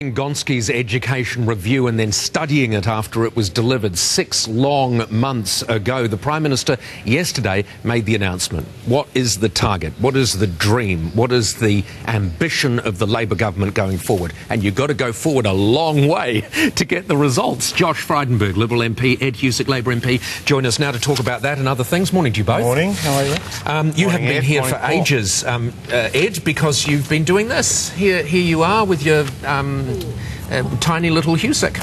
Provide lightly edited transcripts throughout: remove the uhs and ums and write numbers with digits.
Gonski's education review and then studying it after it was delivered 6 long months ago. The Prime Minister yesterday made the announcement. What is the target? What is the dream? What is the ambition of the Labor government going forward? And you've got to go forward a long way to get the results. Josh Frydenberg, Liberal MP, Ed Husic, Labor MP, join us now to talk about that and other things. Morning to you both. Morning, how are you? You haven't been here for ages, Ed, because you've been doing this. Here you are with your tiny little Husic.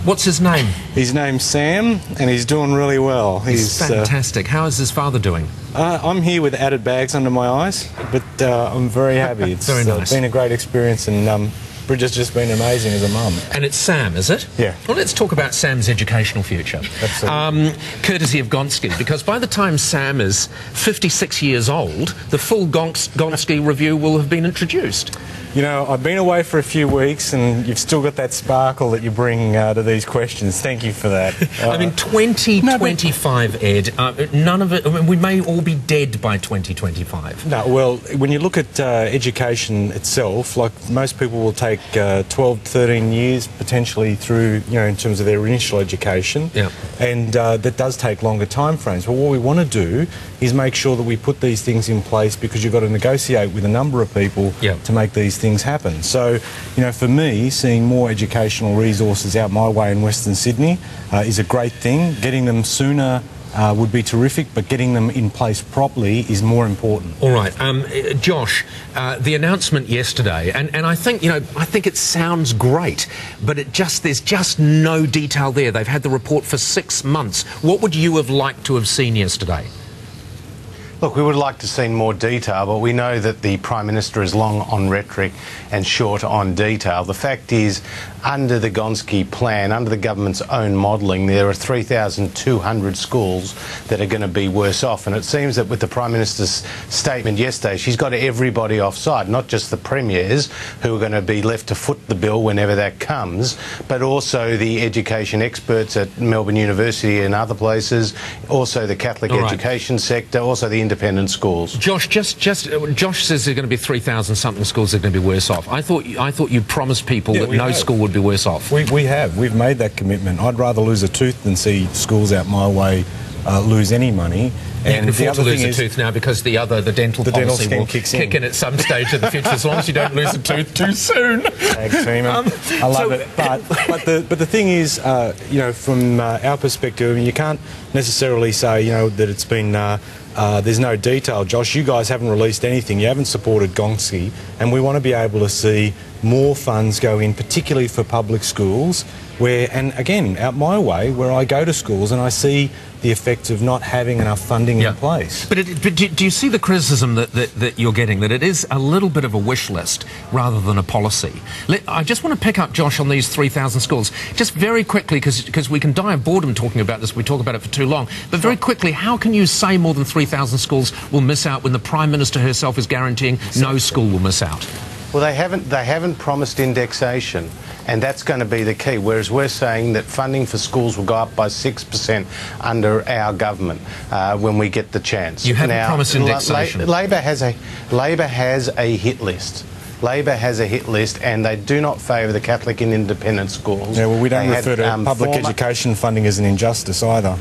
What's his name? His name's Sam, and he's doing really well. He's fantastic. How is his father doing? I'm here with added bags under my eyes, but I'm very happy. It's very nice. Been a great experience, and Bridget's just been amazing as a mum. And it's Sam, is it? Yeah. Well, let's talk about Sam's educational future. Absolutely. Courtesy of Gonski, because by the time Sam is 56 years old, the full Gonski review will have been introduced. You know, I've been away for a few weeks, and you've still got that sparkle that you bring to these questions. Thank you for that. I mean, 2025, Ed, none of it, I mean, we may all be dead by 2025. No, well, when you look at education itself, like most people will take 12, 13 years potentially through, you know, in terms of their initial education. Yeah. And that does take longer time frames. But what we want to do is make sure that we put these things in place, because you've got to negotiate with a number of people to make these things happen. So, you know, for me, seeing more educational resources out my way in Western Sydney is a great thing. Getting them sooner would be terrific, but getting them in place properly is more important. All right, Josh, the announcement yesterday, and I think, you know, I think it sounds great, but there's just no detail there. They've had the report for 6 months. What would you have liked to have seen yesterday? Look, we would like to see more detail, but we know that the Prime Minister is long on rhetoric and short on detail. The fact is, under the Gonski plan, under the government's own modelling, there are 3,200 schools that are going to be worse off. And it seems that with the Prime Minister's statement yesterday, she's got everybody offside, not just the premiers, who are going to be left to foot the bill whenever that comes, but also the education experts at Melbourne University and other places, also the Catholic education sector, also the independent schools. Josh, Josh says there are going to be 3,000 something schools that are going to be worse off. I thought you promised people that no school would be worse off. We've made that commitment. I'd rather lose a tooth than see schools out my way lose any money. And the other thing is, tooth now, because the dental policy will kick in at some stage in the future, as long as you don't lose a tooth too soon. Thanks, I love it. But the thing is, you know, from our perspective, I mean, you can't necessarily say, you know, that it's been there's no detail. Josh, you guys haven't released anything. You haven't supported Gonski, and we want to be able to see more funds go in, particularly for public schools, where, and again, out my way, where I go to schools and I see the effects of not having enough funding in place. But do you see the criticism that you're getting, that it is a little bit of a wish list rather than a policy? I just want to pick up, Josh, on these 3,000 schools, just very quickly, because we can die of boredom talking about this, we talk about it for too long, but very quickly, how can you say more than 3,000 schools will miss out when the Prime Minister herself is guaranteeing no school will miss out? Well, they haven't promised indexation, and that's going to be the key, whereas we're saying that funding for schools will go up by 6% under our government when we get the chance. You haven't promised indexation. Labor has a hit list. Labor has a hit list, and they do not favour the Catholic and independent schools. Yeah, well, we don't refer to public education funding as an injustice either.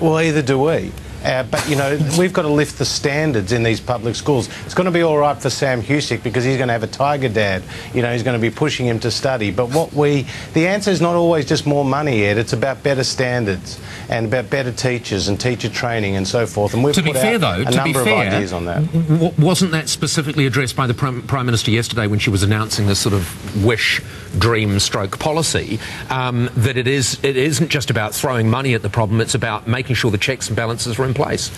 Well, either do we. But, you know, we've got to lift the standards in these public schools. It's going to be all right for Sam Husic because he's going to have a tiger dad. You know, he's going to be pushing him to study. But the answer is not always just more money, Ed. It's about better standards and about better teachers and teacher training and so forth. And we've put out a number of ideas on that. Wasn't that specifically addressed by the Prime Minister yesterday when she was announcing this sort of wish, dream, stroke policy, that it isn't just about throwing money at the problem, it's about making sure the checks and balances are in place?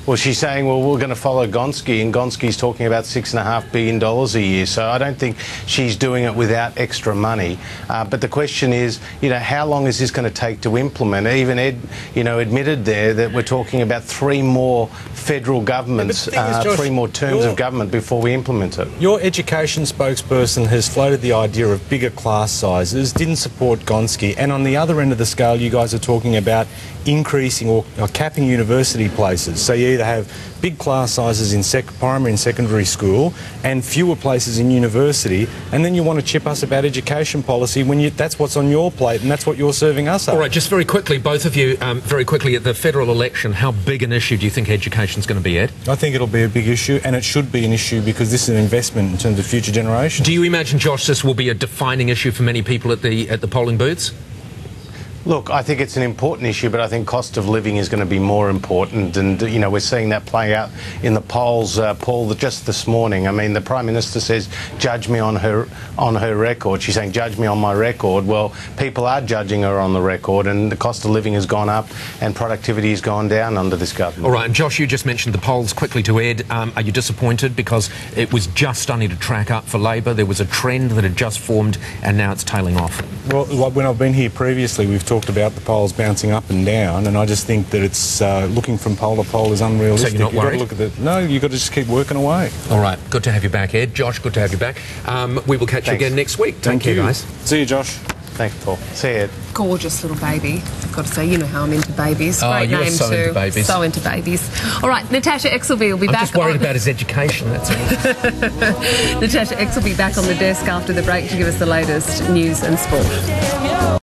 Well, she's saying, well, we're going to follow Gonski, and Gonski's talking about $6.5 billion a year. So I don't think she's doing it without extra money. But the question is, you know, how long is this going to take to implement? Even Ed, you know, admitted there that we're talking about 3 more federal governments, Josh, 3 more terms of government before we implement it. Your education spokesperson has floated the idea of bigger class sizes, didn't support Gonski, and on the other end of the scale, you guys are talking about increasing or capping university places. So yeah, either have big class sizes in primary and secondary school and fewer places in university, and then you want to chip us about education policy when that's what's on your plate and that's what you're serving us up. All right, just very quickly, both of you, very quickly, at the federal election, how big an issue do you think education's going to be, Ed? I think it'll be a big issue, and it should be an issue because this is an investment in terms of future generations. Do you imagine, Josh, this will be a defining issue for many people at the polling booths? Look, I think it's an important issue, but I think cost of living is going to be more important. And, you know, we're seeing that play out in the polls, Paul, just this morning. I mean, the Prime Minister says, judge me on her record. She's saying, judge me on my record. Well, people are judging her on the record, and the cost of living has gone up and productivity has gone down under this government. All right, and Josh, you just mentioned the polls. Quickly to Ed, are you disappointed because it was just starting to track up for Labor? There was a trend that had just formed and now it's tailing off. Well, when I've been here previously, we've talked about the polls bouncing up and down, and I just think that it's looking from poll to poll is unrealistic. So you're not worried? You've got to look at no, you've got to just keep working away. All right, good to have you back, Ed. Josh, good to have you back. We will catch you again next week. Thank you, guys. See you, Josh. Thanks, Paul. See you, Ed. Gorgeous little baby. I've got to say, you know how I'm into babies. Oh, Great you're name so too. into babies. So into babies. All right, Natasha Exelby will be back. I'm just worried about his education, that's all. Natasha X will be back on the desk after the break to give us the latest news and sport.